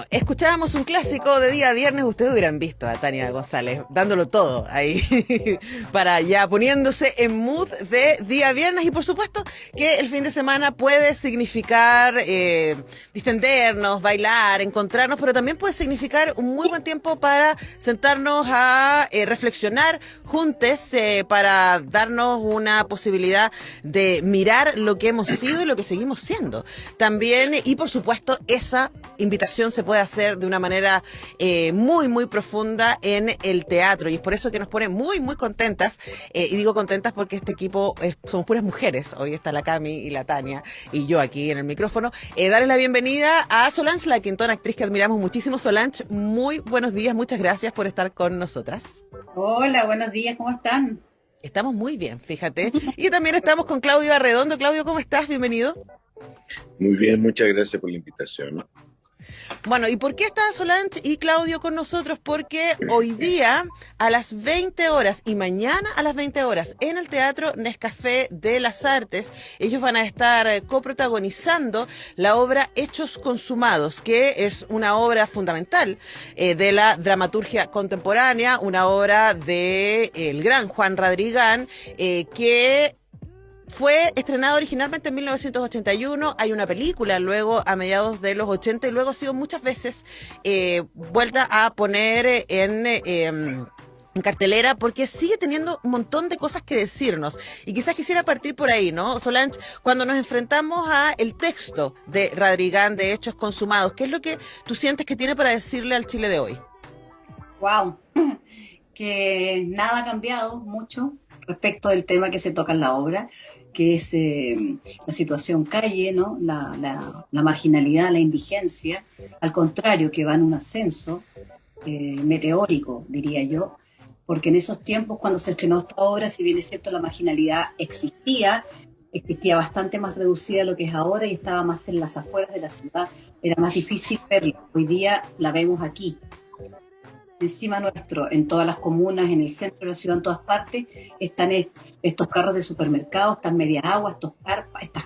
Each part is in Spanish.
escuchábamos un clásico de día viernes, ustedes hubieran visto a Tania González dándolo todo ahí para ya poniéndose en mood de día viernes y por supuesto que el fin de semana puede significar distendernos, bailar, encontrarnos, pero también puede significar un muy buen tiempo para sentarnos a reflexionar juntos para darnos una posibilidad de mirar lo que hemos sido y lo que seguimos siendo. También, y por supuesto, esa invitación se puede hacer de una manera muy profunda en el teatro y es por eso que nos pone muy contentas y digo contentas porque este equipo somos puras mujeres. Hoy está la Cami y la Tania y yo aquí en el micrófono. Darle la bienvenida a Solange, la quintona actriz que admiramos muchísimo. Solange, muy buenos días, muchas gracias por estar con nosotras. Hola, buenos días, ¿cómo están? Estamos muy bien, fíjate. Y también estamos con Claudio Arredondo. Claudio, ¿cómo estás? Bienvenido. Muy bien, muchas gracias por la invitación. Bueno, ¿y por qué está Solange y Claudio con nosotros? Porque hoy día a las 20 horas y mañana a las 20 horas en el Teatro Nescafé de las Artes, ellos van a estar coprotagonizando la obra Hechos Consumados, que es una obra fundamental de la dramaturgia contemporánea, una obra de el gran Juan Radrigán, que fue estrenado originalmente en 1981, hay una película luego a mediados de los 80 y luego ha sido muchas veces vuelta a poner en cartelera porque sigue teniendo un montón de cosas que decirnos y quizás quisiera partir por ahí, ¿no? Solange, cuando nos enfrentamos a el texto de Radrigán de Hechos Consumados, ¿qué es lo que tú sientes que tiene para decirle al Chile de hoy? Wow, que nada ha cambiado mucho respecto del tema que se toca en la obra, que es la situación calle, ¿no? La marginalidad, la indigencia, al contrario, que va en un ascenso meteórico, diría yo, porque en esos tiempos, cuando se estrenó esta obra, si bien es cierto, la marginalidad existía bastante más reducida de lo que es ahora y estaba más en las afueras de la ciudad, era más difícil verla. Hoy día la vemos aquí encima nuestro, en todas las comunas, en el centro de la ciudad, en todas partes, están estos carros de supermercados, estas media agua, estas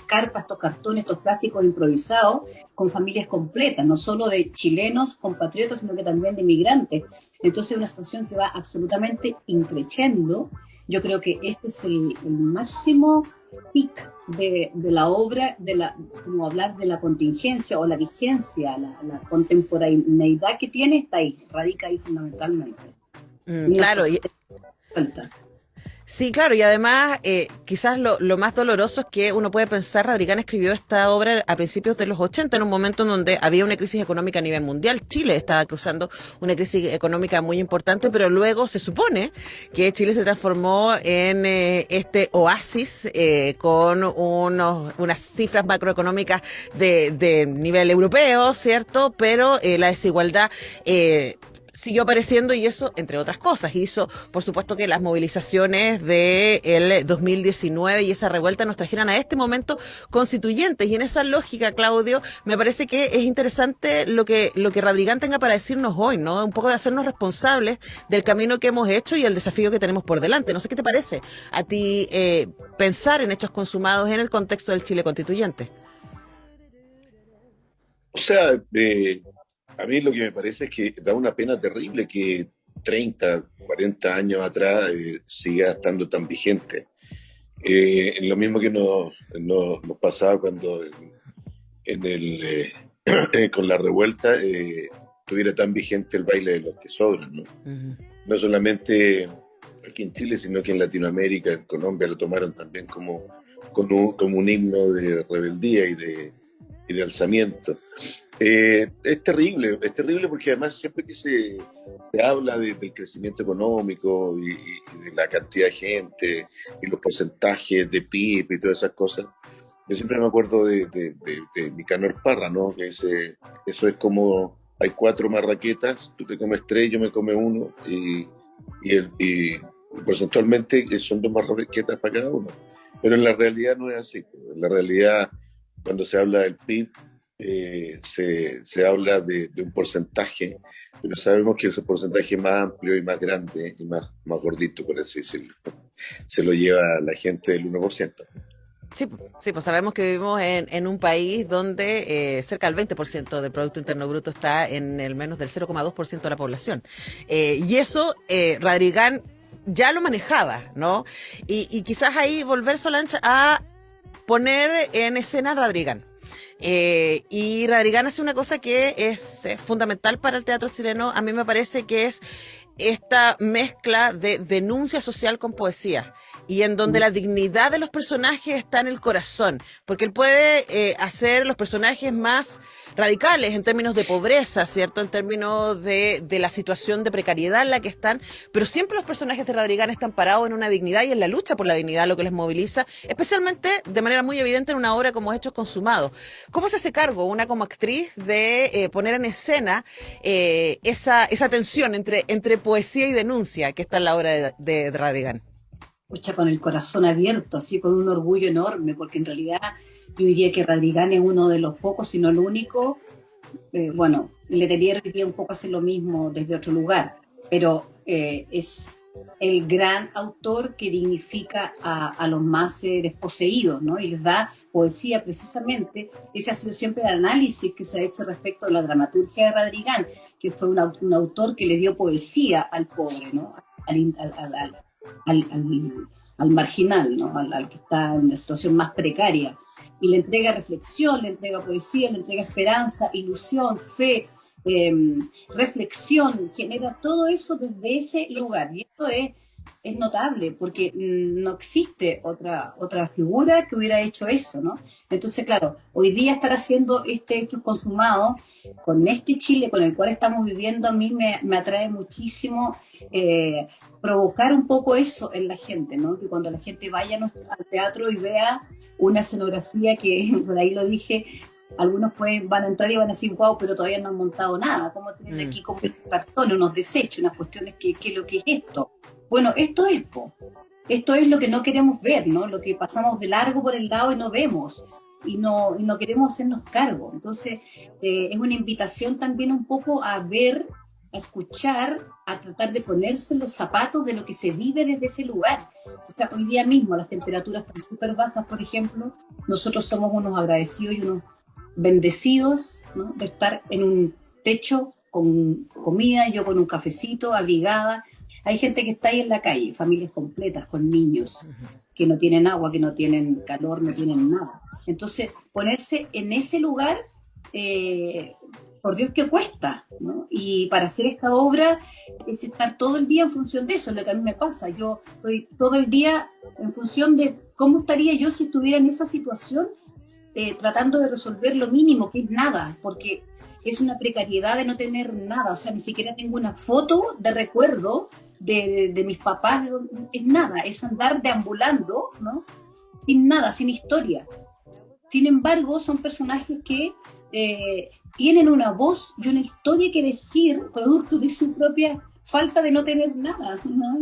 carpas, estos cartones, estos plásticos improvisados, con familias completas, no solo de chilenos, compatriotas, sino que también de migrantes. Entonces es una situación que va absolutamente increciendo. Yo creo que este es el máximo pic de la obra, como hablar de la contingencia o la vigencia, la contemporaneidad que tiene, está ahí, radica ahí fundamentalmente. Y no se Claro, suelta. sí, claro, y además quizás lo más doloroso es que uno puede pensar, Radrigán escribió esta obra a principios de los 80, en un momento en donde había una crisis económica a nivel mundial. Chile estaba cruzando una crisis económica muy importante, pero luego se supone que Chile se transformó en este oasis con unas cifras macroeconómicas de nivel europeo, ¿cierto? Pero la desigualdad siguió apareciendo y eso, entre otras cosas, hizo, por supuesto, que las movilizaciones del 2019 y esa revuelta nos trajeran a este momento constituyentes. Y en esa lógica, Claudio, me parece que es interesante lo que Radrigán tenga para decirnos hoy, ¿no? Un poco de hacernos responsables del camino que hemos hecho y el desafío que tenemos por delante. No sé qué te parece a ti pensar en hechos consumados en el contexto del Chile constituyente. O sea, a mí lo que me parece es que da una pena terrible que 30, 40 años atrás siga estando tan vigente. Lo mismo que nos pasaba cuando en el, con la revuelta estuviera tan vigente el baile de los que sobran, ¿no? Ujú. No solamente aquí en Chile, sino que en Latinoamérica, en Colombia, lo tomaron también como un himno de rebeldía y de alzamiento. Es terrible porque además siempre que se habla del crecimiento económico y de la cantidad de gente y los porcentajes de PIB y todas esas cosas, yo siempre me acuerdo de Nicanor Parra, ¿no? Que dice, eso es como hay cuatro marraquetas, tú te comes tres, yo me come uno y porcentualmente son dos marraquetas para cada uno. Pero en la realidad no es así. En la realidad, cuando se habla del PIB, se habla de un porcentaje, pero sabemos que ese porcentaje más amplio y más grande y más gordito, por así decirlo, se lo lleva la gente del 1%. Sí, sí, pues sabemos que vivimos en un país donde cerca del 20% del Producto Interno Bruto está en el menos del 0,2% de la población. Y eso, Radrigán ya lo manejaba, ¿no? Y quizás ahí volver Solange a poner en escena a Radrigán. Y Radrigán hace una cosa que es fundamental para el teatro chileno. A mí me parece que es esta mezcla de denuncia social con poesía y en donde la dignidad de los personajes está en el corazón, porque él puede hacer los personajes más radicales en términos de pobreza, ¿cierto? En términos de la situación de precariedad en la que están, pero siempre los personajes de Radrigán están parados en una dignidad y en la lucha por la dignidad, lo que les moviliza, especialmente de manera muy evidente en una obra como Hechos Consumados. ¿Cómo se hace cargo una como actriz de poner en escena esa tensión entre poesía y denuncia que está en la obra de Radrigán? Pucha, con el corazón abierto, así con un orgullo enorme, porque en realidad yo diría que Radrigán es uno de los pocos, si no el único. Bueno, Letelier quería un poco hacer lo mismo desde otro lugar, pero es el gran autor que dignifica a los más desposeídos, ¿no? Y les da poesía precisamente. Ese ha sido siempre el análisis que se ha hecho respecto a la dramaturgia de Radrigán, que fue un autor que le dio poesía al pobre, ¿no? Al, al, al marginal, ¿no? Al que está en la situación más precaria. Y le entrega reflexión, le entrega poesía, le entrega esperanza, ilusión, fe, reflexión, genera todo eso desde ese lugar. Y esto es notable porque no existe otra figura que hubiera hecho eso, ¿no? Entonces, claro, hoy día estar haciendo este hecho consumado con este Chile con el cual estamos viviendo, a mí me atrae muchísimo provocar un poco eso en la gente, ¿no? Que cuando la gente vaya al teatro y vea una escenografía que, por ahí lo dije, algunos van a entrar y van a decir, wow, pero todavía no han montado nada, ¿cómo tienen aquí como cartón, unos desechos, unas cuestiones que lo que es esto? Bueno, esto es lo que no queremos ver, ¿no? Lo que pasamos de largo por el lado y no vemos, y no queremos hacernos cargo. Entonces, es una invitación también un poco a ver, a escuchar, a tratar de ponerse los zapatos de lo que se vive desde ese lugar. O sea, hoy día mismo las temperaturas están súper bajas, por ejemplo. Nosotros somos unos agradecidos y unos bendecidos, ¿no? De estar en un techo con comida, yo con un cafecito, abrigada. Hay gente que está ahí en la calle, familias completas con niños que no tienen agua, que no tienen calor, no tienen nada. Entonces, ponerse en ese lugar, por Dios que cuesta, ¿no? Y para hacer esta obra es estar todo el día en función de eso, es lo que a mí me pasa. Yo estoy todo el día en función de cómo estaría yo si estuviera en esa situación, tratando de resolver lo mínimo, que es nada, porque es una precariedad de no tener nada, o sea, ni siquiera tengo una foto de recuerdo de mis papás, es nada, es andar deambulando, ¿no? Sin nada, sin historia. Sin embargo, son personajes que tienen una voz y una historia que decir, producto de su propia falta de no tener nada, ¿no?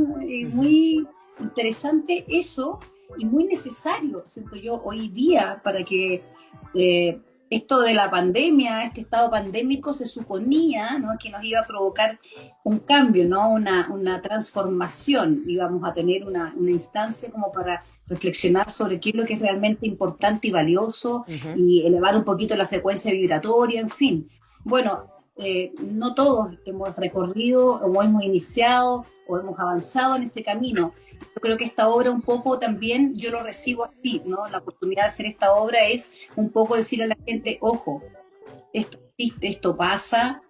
Muy interesante eso y muy necesario, siento yo, hoy día para que esto de la pandemia, este estado pandémico se suponía, ¿no? Que nos iba a provocar un cambio, ¿no? Una transformación, íbamos a tener una instancia como para reflexionar sobre qué es lo que es realmente importante y valioso y elevar un poquito la frecuencia vibratoria, en fin. Bueno, no todos hemos recorrido o hemos iniciado o hemos avanzado en ese camino. Yo creo que esta obra un poco también, yo lo recibo así, ¿no? La oportunidad de hacer esta obra es un poco decir a la gente, ojo, esto existe, esto pasa,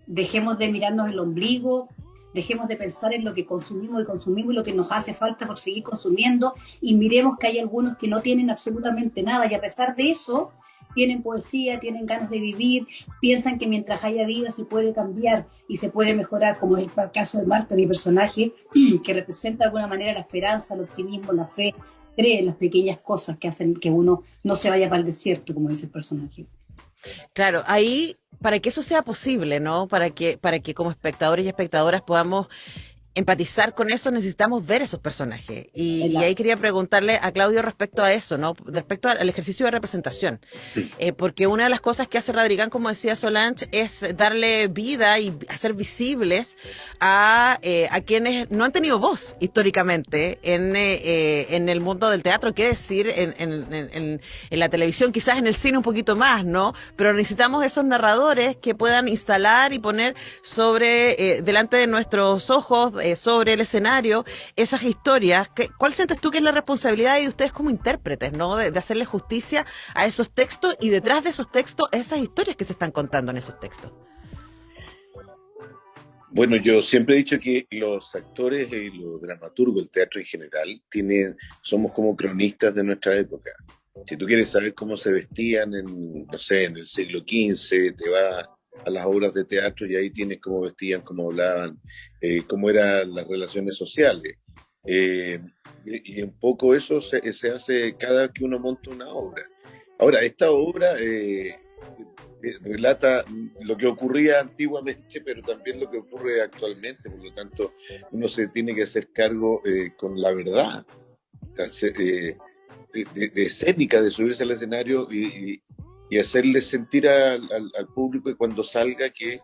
dejemos de mirarnos el ombligo, dejemos de pensar en lo que consumimos y lo que nos hace falta por seguir consumiendo y miremos que hay algunos que no tienen absolutamente nada y a pesar de eso tienen poesía, tienen ganas de vivir, piensan que mientras haya vida se puede cambiar y se puede mejorar, como es el caso de Marta, mi personaje, que representa de alguna manera la esperanza, el optimismo, la fe, cree en las pequeñas cosas que hacen que uno no se vaya para el desierto, como dice el personaje. Claro, ahí, para que eso sea posible, ¿no? Para que como espectadores y espectadoras podamos empatizar con eso, necesitamos ver esos personajes. Y La- ahí quería preguntarle a Claudio respecto a eso, ¿no? Respecto al ejercicio de representación. Porque una de las cosas que hace Radrigán, como decía Solange, es darle vida y hacer visibles a quienes no han tenido voz históricamente en el mundo del teatro, qué decir, en la televisión, quizás en el cine un poquito más, ¿no? Pero necesitamos esos narradores que puedan instalar y poner delante de nuestros ojos, sobre el escenario, esas historias. ¿Cuál sientes tú que es la responsabilidad de ustedes como intérpretes, ¿no? De hacerle justicia a esos textos y detrás de esos textos, esas historias que se están contando en esos textos? Bueno, yo siempre he dicho que los actores y los dramaturgos, el teatro en general, somos como cronistas de nuestra época. Si tú quieres saber cómo se vestían no sé, en el siglo XV, te vas a las obras de teatro y ahí tienes cómo vestían, cómo hablaban, cómo eran las relaciones sociales. Eh, y un poco eso se hace cada vez que uno monta una obra. Ahora, esta obra relata lo que ocurría antiguamente, pero también lo que ocurre actualmente, por lo tanto, uno se tiene que hacer cargo con la verdad de escénica, de subirse al escenario y hacerle sentir al público que cuando salga que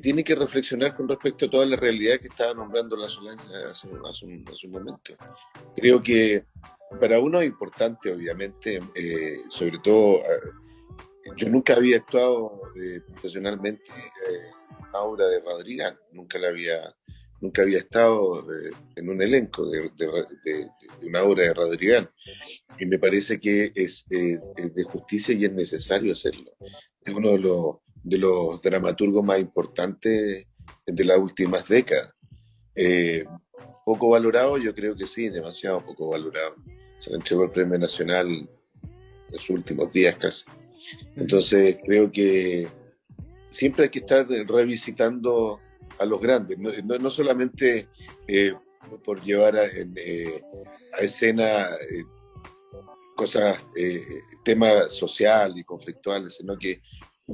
tiene que reflexionar con respecto a toda la realidad que estaba nombrando la Solange hace un momento. Creo que para uno es importante, obviamente, sobre todo, yo nunca había actuado profesionalmente en una obra de Rodriguez, nunca había estado en un elenco de una obra de Rodriguez, y me parece que es de justicia y es necesario hacerlo. Es uno de los dramaturgos más importantes de las últimas décadas. Eh, Poco valorado, yo creo que sí, demasiado poco valorado. Se le entregó el Premio Nacional en sus últimos días casi. Entonces creo que siempre hay que estar revisitando a los grandes, no solamente por llevar a escena cosas, temas sociales y conflictuales, sino que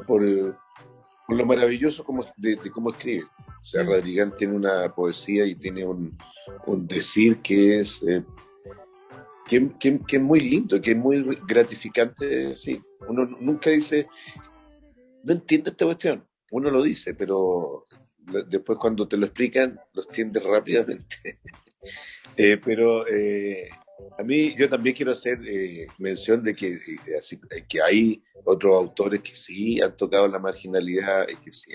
por lo maravilloso de cómo escribe. O sea, Rodriguez tiene una poesía y tiene un decir que es muy lindo, que es muy gratificante. Sí, uno nunca dice, no entiendo esta cuestión. Uno lo dice, pero después cuando te lo explican, lo entiendes rápidamente. Pero a mí, yo también quiero hacer mención de que hay otros autores que sí han tocado la marginalidad, que sí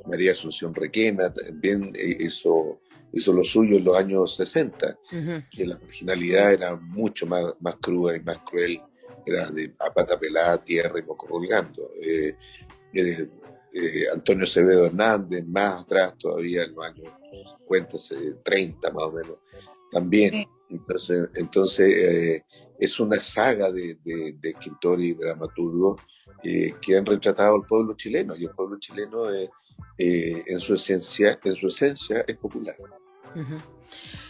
María Asunción Requena también hizo lo suyo en los años 60, Uh-huh. que la marginalidad era mucho más cruda y más cruel, era de a pata pelada, tierra y moco colgando. Antonio Acevedo Hernández, más atrás todavía, en los años 50, 30 más o menos, también. sí. Entonces es una saga de escritores y dramaturgos que han retratado al pueblo chileno, y el pueblo chileno en su esencia es popular. Uh-huh.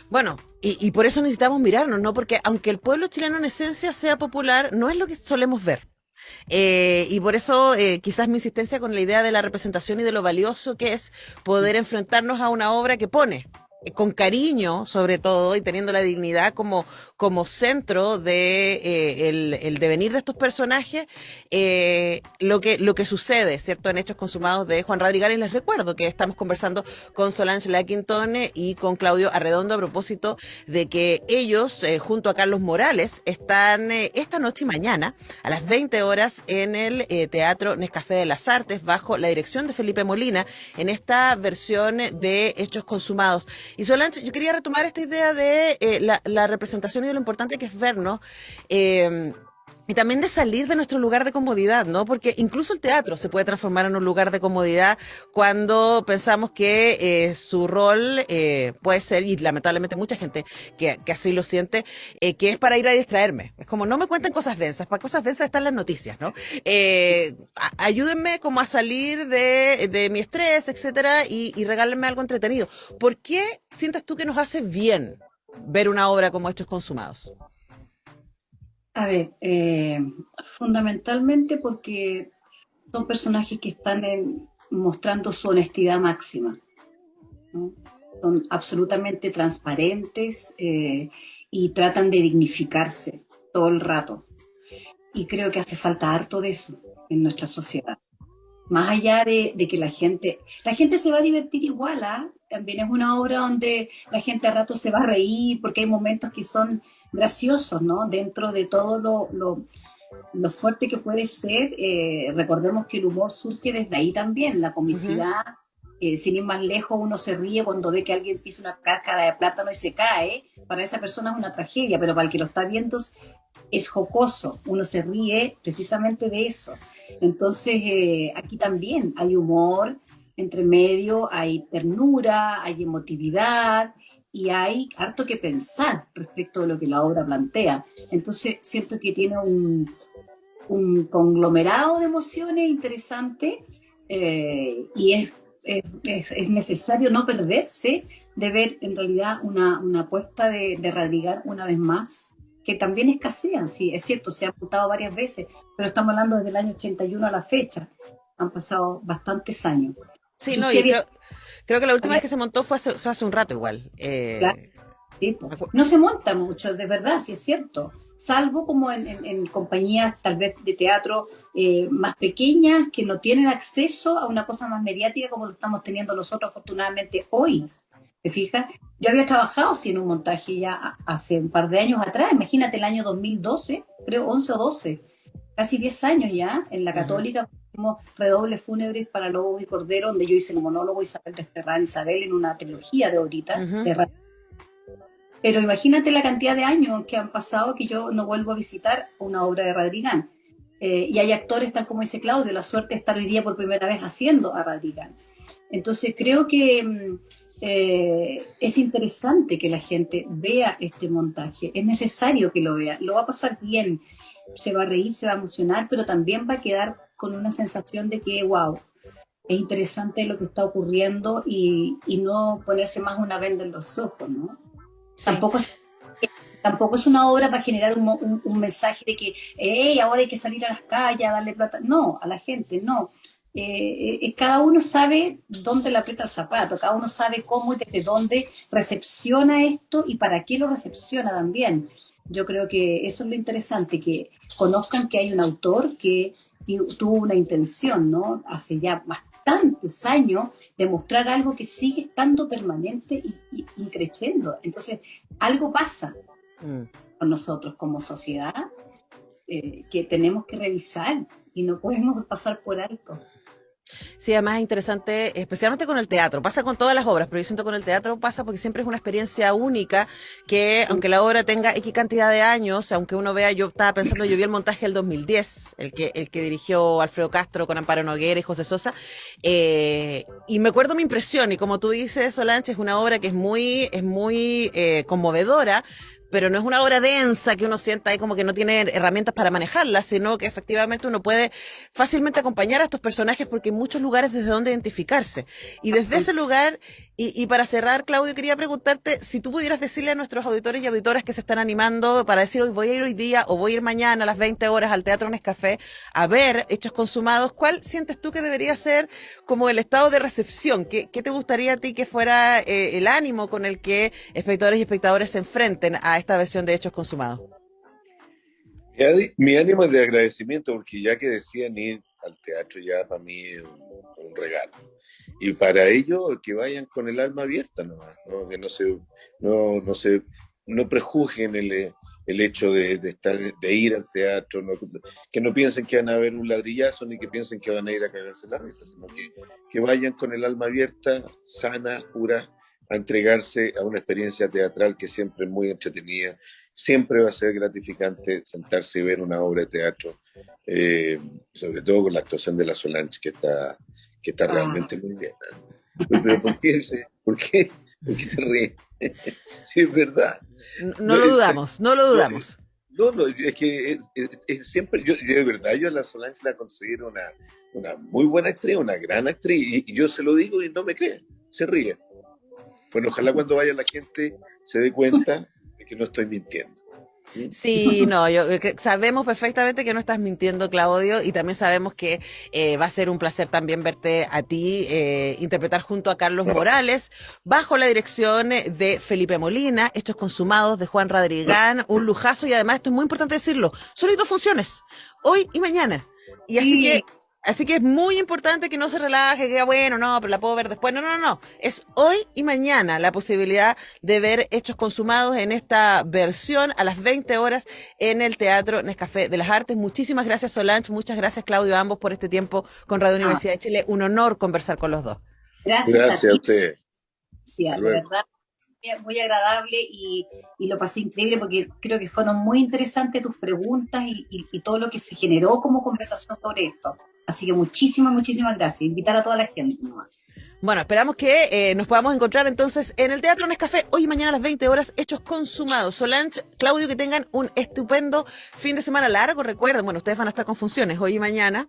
Bueno, y por eso necesitamos mirarnos, ¿no? Porque aunque el pueblo chileno en esencia sea popular, no es lo que solemos ver. Y por eso quizás mi insistencia con la idea de la representación y de lo valioso que es poder enfrentarnos a una obra que pone con cariño, sobre todo, y teniendo la dignidad como centro de el devenir de estos personajes, lo que sucede, ¿cierto?, en Hechos Consumados de Juan Radrigán. Y les recuerdo que estamos conversando con Solange Lackington y con Claudio Arredondo a propósito de que ellos, junto a Carlos Morales, están esta noche y mañana a las 20 horas en el Teatro Nescafé de las Artes, bajo la dirección de Felipe Molina, en esta versión de Hechos Consumados. Y Solange, yo quería retomar esta idea de la representación y de lo importante que es vernos, y también de salir de nuestro lugar de comodidad, ¿no? Porque incluso el teatro se puede transformar en un lugar de comodidad cuando pensamos que su rol puede ser, y lamentablemente mucha gente que así lo siente, que es para ir a distraerme. Es como, no me cuenten cosas densas, para cosas densas están las noticias, ¿no? Ayúdenme como a salir de mi estrés, etcétera, y regálenme algo entretenido. ¿Por qué sientes tú que nos hace bien ver una obra como Hechos Consumados? A ver, fundamentalmente porque son personajes que están mostrando su honestidad máxima. ¿no? Son absolutamente transparentes y tratan de dignificarse todo el rato. Y creo que hace falta harto de eso en nuestra sociedad. Más allá de que la gente se va a divertir igual, ¿ah? También es una obra donde la gente a rato se va a reír, porque hay momentos que son graciosos, ¿no? Dentro de todo lo fuerte que puede ser, recordemos que el humor surge desde ahí también, la Ujú. comicidad, sin ir más lejos, uno se ríe cuando ve que alguien pisa una cáscara de plátano y se cae, para esa persona es una tragedia, pero para el que lo está viendo es jocoso, uno se ríe precisamente de eso. Entonces, aquí también hay humor, entre medio hay ternura, hay emotividad y hay harto que pensar respecto de lo que la obra plantea. Entonces, siento que tiene un conglomerado de emociones interesantes y es necesario no perderse de ver en realidad una apuesta de Radrigar una vez más, que también escasean, sí, es cierto, se han votado varias veces, pero estamos hablando desde el año 81 a la fecha, han pasado bastantes años. Sí, Yo no, sí y había, creo que la última vez había que se montó fue hace un rato igual. claro, tipo, Me acu- no se monta mucho, de verdad, sí es cierto, salvo como en compañías tal vez de teatro más pequeñas que no tienen acceso a una cosa más mediática como lo estamos teniendo nosotros afortunadamente hoy. ¿Te fijas? Yo había trabajado sí, en un montaje ya hace un par de años atrás, imagínate el año 2012, creo 11 o 12, casi 10 años ya, en la Ujú, Católica, hicimos Redobles Fúnebres para Lobos y Cordero, donde yo hice el monólogo Isabel Desterrán Isabel en una trilogía de ahorita, ujú. de pero imagínate la cantidad de años que han pasado que yo no vuelvo a visitar una obra de Radrigán. Y hay actores, tal como dice Claudio, la suerte de estar hoy día por primera vez haciendo a Radrigán. Entonces creo que es interesante que la gente vea este montaje, es necesario que lo vea, lo va a pasar bien, se va a reír, se va a emocionar, pero también va a quedar con una sensación de que, wow, es interesante lo que está ocurriendo y no ponerse más una venda en los ojos, ¿no? Sí. Tampoco tampoco es una obra para generar un mensaje de que hey, ahora hay que salir a las calles a darle plata. No, a la gente, no. Cada uno sabe dónde le aprieta el zapato, cada uno sabe cómo y desde dónde recepciona esto y para qué lo recepciona también. Yo creo que eso es lo interesante, que conozcan que hay un autor que tuvo una intención, ¿no? Hace ya bastantes años de mostrar algo que sigue estando permanente y creciendo. Entonces, algo pasa Mm. con nosotros como sociedad que tenemos que revisar y no podemos pasar por alto. Sí, además es interesante, especialmente con el teatro. Pasa con todas las obras, pero yo siento que con el teatro pasa porque siempre es una experiencia única que, aunque la obra tenga X cantidad de años, aunque uno vea, yo estaba pensando, yo vi el montaje del 2010, el que dirigió Alfredo Castro con Amparo Noguera y José Sosa, y me acuerdo mi impresión, y como tú dices, Solange, es una obra que es muy conmovedora, pero no es una obra densa que uno sienta ahí como que no tiene herramientas para manejarla, sino que efectivamente uno puede fácilmente acompañar a estos personajes porque hay muchos lugares desde donde identificarse. Y desde ese lugar, y para cerrar, Claudio, quería preguntarte si tú pudieras decirle a nuestros auditores y auditoras que se están animando para decir hoy voy a ir hoy día o voy a ir mañana a las 20 horas al Teatro Nescafé a ver Hechos Consumados, ¿cuál sientes tú que debería ser como el estado de recepción? ¿Qué te gustaría a ti que fuera el ánimo con el que espectadores y espectadores se enfrenten a esta versión de Hechos Consumados? Mi ánimo es de agradecimiento, porque ya que decían ir al teatro, ya para mí es un regalo. Y para ello, que vayan con el alma abierta nomás, ¿no? Que no se, no prejuzguen el hecho de estar, de ir al teatro, que no piensen que van a ver un ladrillazo, ni que piensen que van a ir a cagarse la risa, sino que vayan con el alma abierta, sana, pura, a entregarse a una experiencia teatral que siempre es muy entretenida. Siempre va a ser gratificante sentarse y ver una obra de teatro, eh, sobre todo con la actuación de la Solange, que está Ah, realmente muy bien. Pero ¿por qué? ¿Por qué? ¿Por qué te ríes? Sí, es verdad. No No, lo dudamos, no lo no, dudamos. no, es que siempre, yo de verdad, yo a la Solange la considero una muy buena actriz, una gran actriz, y yo se lo digo y no me cree, se ríe. Bueno, ojalá cuando vaya la gente se dé cuenta de que no estoy mintiendo. Sí, no, sabemos perfectamente que no estás mintiendo, Claudio, y también sabemos que va a ser un placer también verte a ti interpretar junto a Carlos No, Morales, bajo la dirección de Felipe Molina, Hechos Consumados de Juan Radrigán, un lujazo, y además esto es muy importante decirlo, solo hay dos funciones, hoy y mañana. Y Sí, así que es muy importante que no se relaje, que diga, bueno, no, pero la puedo ver después. No, no, no. Es hoy y mañana la posibilidad de ver Hechos Consumados en esta versión a las 20 horas en el Teatro Nescafé de las Artes. Muchísimas gracias, Solange. Muchas gracias, Claudio, a ambos por este tiempo con Radio no, Universidad de Chile. Un honor conversar con los dos. gracias a gracias a ti, usted. Hasta Alicia, de luego. verdad, muy agradable y lo pasé increíble porque creo que fueron muy interesantes tus preguntas y todo lo que se generó como conversación sobre esto. Así que muchísimas, muchísimas gracias. Invitar a toda la gente, ¿no? Bueno, esperamos que nos podamos encontrar entonces en el Teatro Nescafé hoy y mañana a las 20 horas, Hechos Consumados. Solange, Claudio, que tengan un estupendo fin de semana largo. Recuerden, bueno, ustedes van a estar con funciones hoy y mañana,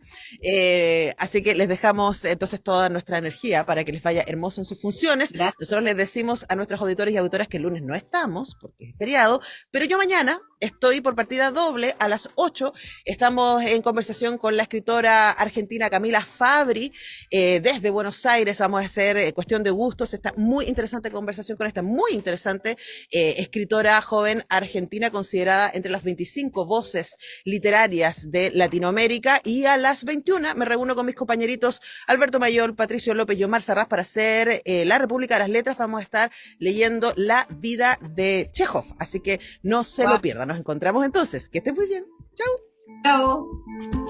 así que les dejamos entonces toda nuestra energía para que les vaya hermoso en sus funciones. Gracias. Nosotros les decimos a nuestros auditores y auditoras que el lunes no estamos, porque es feriado, pero yo mañana estoy por partida doble a las 8. Estamos en conversación con la escritora argentina Camila Fabri, desde Buenos Aires. Vamos a hacer cuestión de gustos. Está muy interesante conversación con esta muy interesante escritora joven argentina, considerada entre las 25 voces literarias de Latinoamérica. Y a las 21 me reúno con mis compañeritos Alberto Mayol, Patricio López y Omar Sarraz para hacer La República de las Letras. Vamos a estar leyendo La vida de Chekhov, así que no se Wow. lo pierdan. Nos encontramos entonces. Que estén muy bien. Chao. Chao.